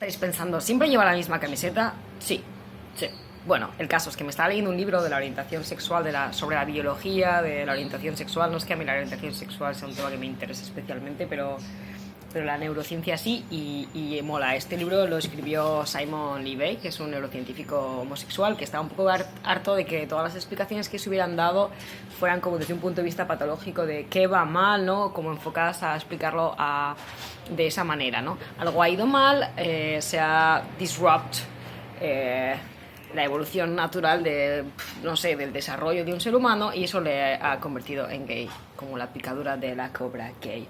Estáis pensando, ¿siempre lleva la misma camiseta? Sí, sí. Bueno, el caso es que me estaba leyendo un libro de la orientación sexual, sobre la biología de la orientación sexual. No es que a mí la orientación sexual sea un tema que me interese especialmente, pero la neurociencia sí, y mola. Este libro lo escribió Simon Levy, que es un neurocientífico homosexual, que estaba un poco harto de que todas las explicaciones que se hubieran dado fueran como desde un punto de vista patológico de qué va mal, ¿no? Como enfocadas a explicarlo de esa manera, ¿no? Algo ha ido mal, se ha disrupt la evolución natural no sé, del desarrollo de un ser humano, y eso le ha convertido en gay, como la picadura de la cobra gay.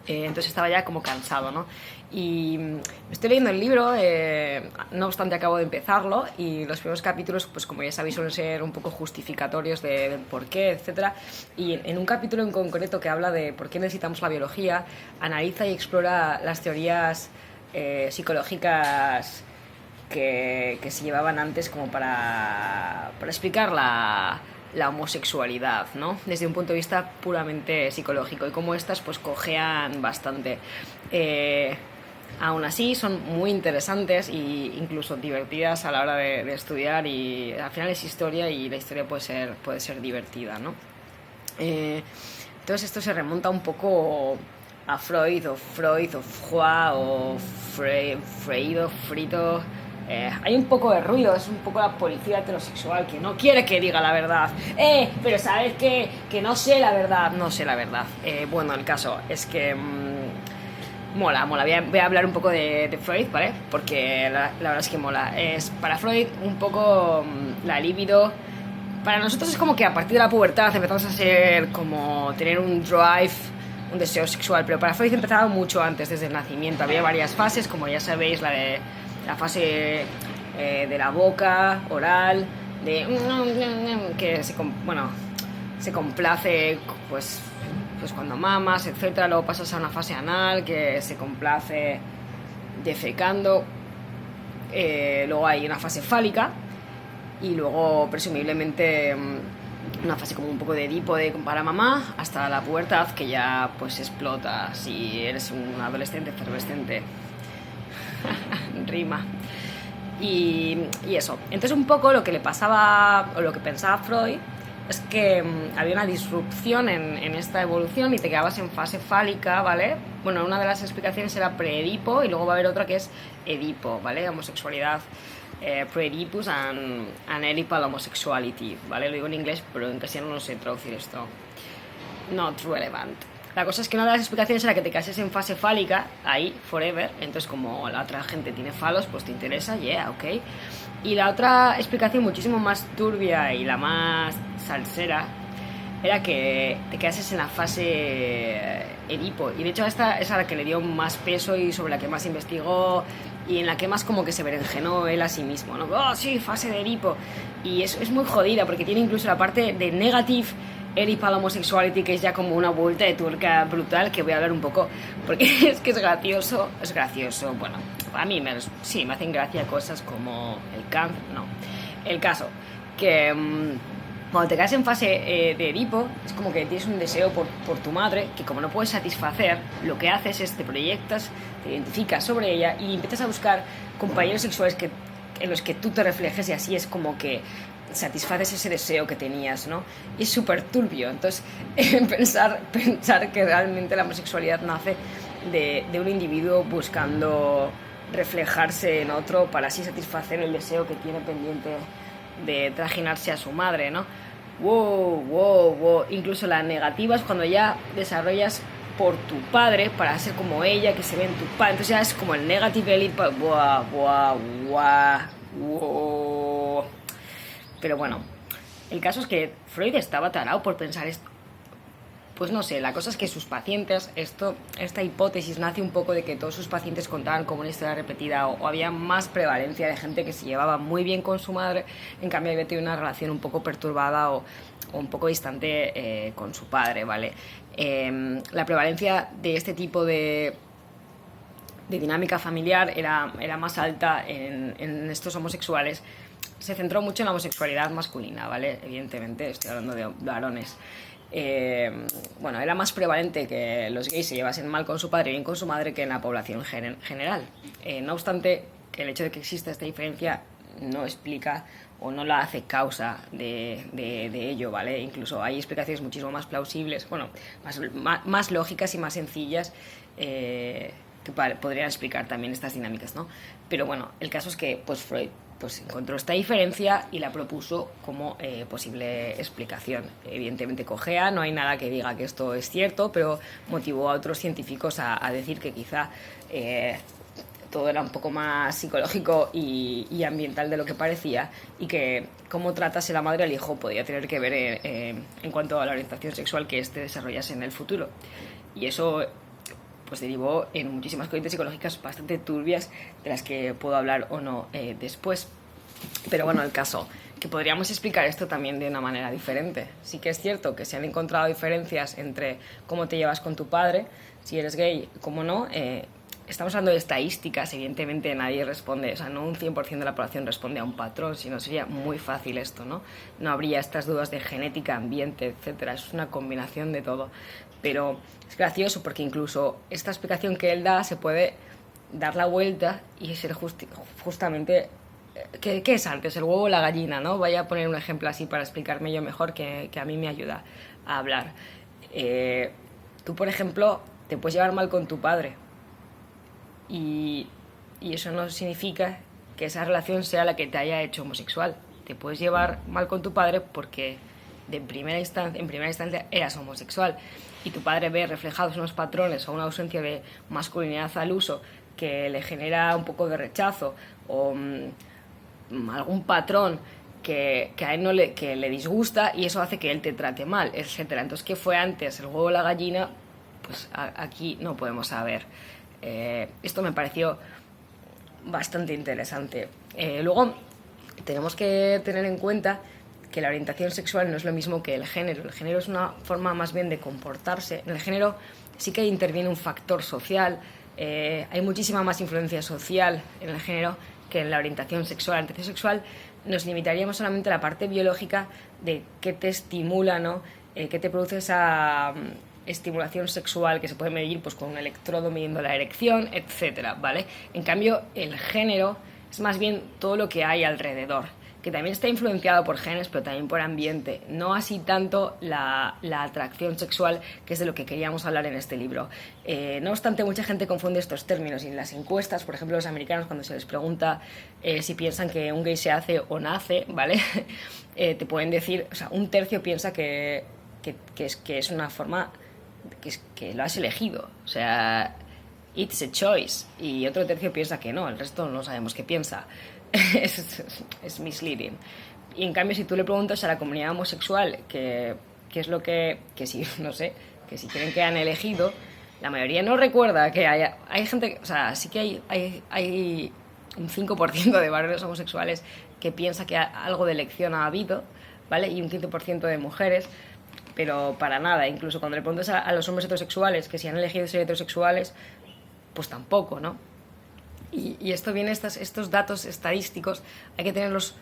Entonces estaba ya como cansado, ¿no? Y estoy leyendo el libro, no obstante acabo de empezarlo, y los primeros capítulos, pues como ya sabéis, suelen ser un poco justificatorios del por qué, etc. Y en un capítulo en concreto que habla de por qué necesitamos la biología, analiza y explora las teorías psicológicas que se llevaban antes como para explicar la homosexualidad, ¿no? Desde un punto de vista puramente psicológico, y como estas pues cojean bastante. Aún así son muy interesantes e incluso divertidas a la hora de estudiar, y al final es historia y la historia puede ser divertida, ¿no? Entonces esto se remonta un poco a Freud o Freud o Freud o Frito. Hay un poco de ruido, es un poco la policía heterosexual que no quiere que diga la verdad. Pero sabes que no sé la verdad. No sé la verdad. Bueno, el caso es que mola. Voy a hablar un poco de Freud, ¿vale? Porque la verdad es que mola. Para Freud un poco la libido. Para nosotros es como que a partir de la pubertad empezamos a ser como tener un drive, un deseo sexual, pero para Freud empezaba mucho antes, desde el nacimiento. Había varias fases, como ya sabéis, la fase de la boca, oral, que se complace pues cuando mamas, etcétera. Luego pasas a una fase anal, que se complace defecando. Luego hay una fase fálica, y luego presumiblemente una fase como un poco de Edipo para mamá, hasta la pubertad, que ya pues explota si eres un adolescente efervescente. Rima. Y eso. Entonces un poco lo que le pasaba, o lo que pensaba Freud, es que había una disrupción en esta evolución y te quedabas en fase fálica, ¿vale? Bueno, una de las explicaciones era pre-Edipo, y luego va a haber otra que es Edipo, ¿vale? Homosexualidad, pre-Oedipus and Oedipal homosexuality, ¿vale? Lo digo en inglés, pero en castellano no sé traducir esto. Not relevant. La cosa es que una de las explicaciones era que te cases en fase fálica, ahí, forever. Entonces, como la otra gente tiene falos, pues te interesa, yeah, ok. Y la otra explicación, muchísimo más turbia y la más salsera, era que te quedases en la fase Edipo. Y de hecho esta es a la que le dio más peso y sobre la que más investigó, y en la que más como que se berenjenó él a sí mismo, ¿no? Oh, sí, fase de Edipo. Y es muy jodida, porque tiene incluso la parte de negative Oedipal homosexuality, que es ya como una vuelta de tuerca brutal, que voy a hablar un poco, porque es que es gracioso, bueno, a mí me hacen gracia cosas como el cáncer, no. El caso, que cuando te quedas en fase de Edipo, es como que tienes un deseo por tu madre, que como no puedes satisfacer, lo que haces es te proyectas, te identificas sobre ella y empiezas a buscar compañeros sexuales en los que tú te reflejes, y así es como que satisfaces ese deseo que tenías, ¿no? Y es súper turbio. Entonces, pensar que realmente la homosexualidad nace de un individuo buscando reflejarse en otro para así satisfacer el deseo que tiene pendiente de trajinarse a su madre, ¿no? Wow. Incluso la negativa es cuando ya desarrollas por tu padre para ser como ella, que se ve en tu padre. Entonces ya es como el negative elite. Wow. Pero bueno, el caso es que Freud estaba tarado por pensar esto. Pues no sé, la cosa es que sus pacientes, esta hipótesis nace un poco de que todos sus pacientes contaban como una historia repetida, o había más prevalencia de gente que se llevaba muy bien con su madre, en cambio había tenido una relación un poco perturbada o un poco distante con su padre, ¿vale? La prevalencia de este tipo de dinámica familiar era más alta en estos homosexuales. Se centró mucho en la homosexualidad masculina, ¿vale? Evidentemente, estoy hablando de varones. bueno, era más prevalente que los gays se llevasen mal con su padre y bien con su madre que en la población general. No obstante, el hecho de que exista esta diferencia no explica o no la hace causa de ello, ¿vale? Incluso hay explicaciones muchísimo más plausibles, bueno, más lógicas y más sencillas que podrían explicar también estas dinámicas, ¿no? Pero bueno, el caso es que pues Freud pues encontró esta diferencia y la propuso como posible explicación. Evidentemente cojea, no hay nada que diga que esto es cierto, pero motivó a otros científicos a decir que quizá todo era un poco más psicológico y ambiental de lo que parecía, y que cómo tratase la madre al hijo podía tener que ver en cuanto a la orientación sexual que éste desarrollase en el futuro. Y eso pues derivó en muchísimas corrientes psicológicas bastante turbias, de las que puedo hablar o no después. Pero bueno, el caso, que podríamos explicar esto también de una manera diferente. Sí que es cierto que se han encontrado diferencias entre cómo te llevas con tu padre, si eres gay, cómo no. Estamos hablando de estadísticas, evidentemente nadie responde, o sea, no un 100% de la población responde a un patrón, sino sería muy fácil esto, ¿no? No habría estas dudas de genética, ambiente, etcétera. Es una combinación de todo. Pero es gracioso porque incluso esta explicación que él da se puede dar la vuelta y ser justamente... ¿Qué es antes, el huevo o la gallina, no? Voy a poner un ejemplo así para explicarme yo mejor, que a mí me ayuda a hablar. Tú, por ejemplo, te puedes llevar mal con tu padre y eso no significa que esa relación sea la que te haya hecho homosexual. Te puedes llevar mal con tu padre porque en primera instancia eras homosexual y tu padre ve reflejados unos patrones o una ausencia de masculinidad al uso que le genera un poco de rechazo, o algún patrón que a él que le disgusta, y eso hace que él te trate mal, etcétera. Entonces, ¿qué fue antes, el huevo o la gallina? Pues aquí no podemos saber. Esto me pareció bastante interesante. Luego tenemos que tener en cuenta que la orientación sexual no es lo mismo que el género. El género es una forma más bien de comportarse. En el género sí que interviene un factor social. Hay muchísima más influencia social en el género que en la orientación sexual. La orientación sexual nos limitaríamos solamente a la parte biológica de qué te estimula, ¿no? Qué te produce esa estimulación sexual, que se puede medir pues con un electrodo midiendo la erección, etcétera, ¿vale? En cambio, el género es más bien todo lo que hay alrededor, que también está influenciado por genes, pero también por ambiente, no así tanto la atracción sexual, que es de lo que queríamos hablar en este libro. No obstante, mucha gente confunde estos términos, y en las encuestas, por ejemplo, los americanos, cuando se les pregunta si piensan que un gay se hace o nace, ¿vale? Te pueden decir, o sea, un tercio piensa que es una forma, que lo has elegido, o sea, it's a choice, y otro tercio piensa que no, el resto no sabemos qué piensa. Es misleading. Y en cambio, si tú le preguntas a la comunidad homosexual qué es lo que si, no sé, que si creen que han elegido, la mayoría no recuerda que hay gente, o sea, sí que hay un 5% de varones homosexuales que piensa que algo de elección ha habido, ¿vale? Y un 15% de mujeres, pero para nada. Incluso cuando le preguntas a los hombres heterosexuales que si han elegido ser heterosexuales, pues tampoco, ¿no? Y esto viene, estos datos estadísticos hay que tenerlos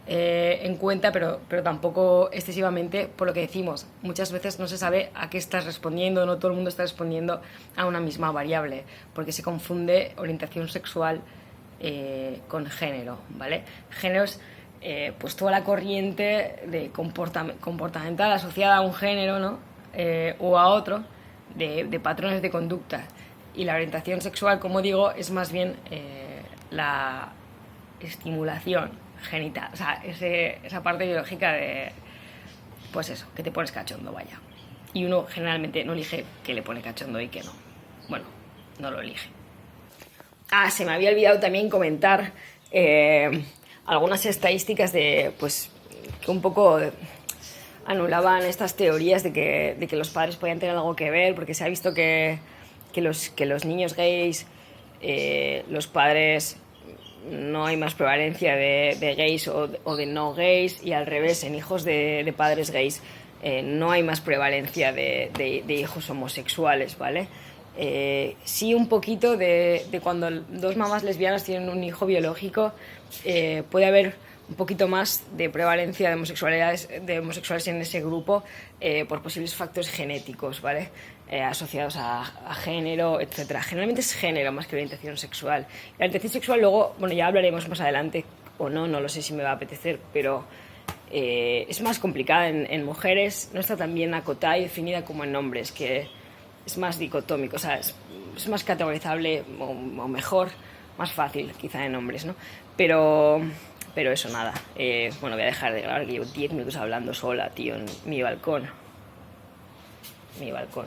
en cuenta, pero tampoco excesivamente, por lo que decimos. Muchas veces no se sabe a qué estás respondiendo, no todo el mundo está respondiendo a una misma variable, porque se confunde orientación sexual con género, ¿vale? Género es pues toda la corriente de comportamental asociada a un género, ¿no? O a otro, de patrones de conducta. Y la orientación sexual, como digo, es más bien la estimulación genital, o sea, esa parte biológica de, pues eso, que te pones cachondo, vaya. Y uno generalmente no elige qué le pone cachondo y qué no. Bueno, no lo elige. Se me había olvidado también comentar algunas estadísticas de, pues, que un poco anulaban estas teorías de que los padres podían tener algo que ver, porque se ha visto que los niños gays, los padres, no hay más prevalencia de gays o de no gays, y al revés, en hijos de padres gays no hay más prevalencia de hijos homosexuales, ¿vale? Sí, un poquito de cuando dos mamás lesbianas tienen un hijo biológico, puede haber un poquito más de prevalencia de homosexuales en ese grupo por posibles factores genéticos, ¿vale? Asociados a género, etcétera. Generalmente es género más que orientación sexual. La orientación sexual luego, bueno, ya hablaremos más adelante, o no, no lo sé si me va a apetecer, pero es más complicada en mujeres, no está tan bien acotada y definida como en hombres, que es más dicotómico, o sea, es más categorizable o mejor, más fácil quizá en hombres, ¿no? Pero eso, nada. Bueno, voy a dejar de grabar, que llevo 10 minutos hablando sola, tío, en mi balcón. Mi balcón.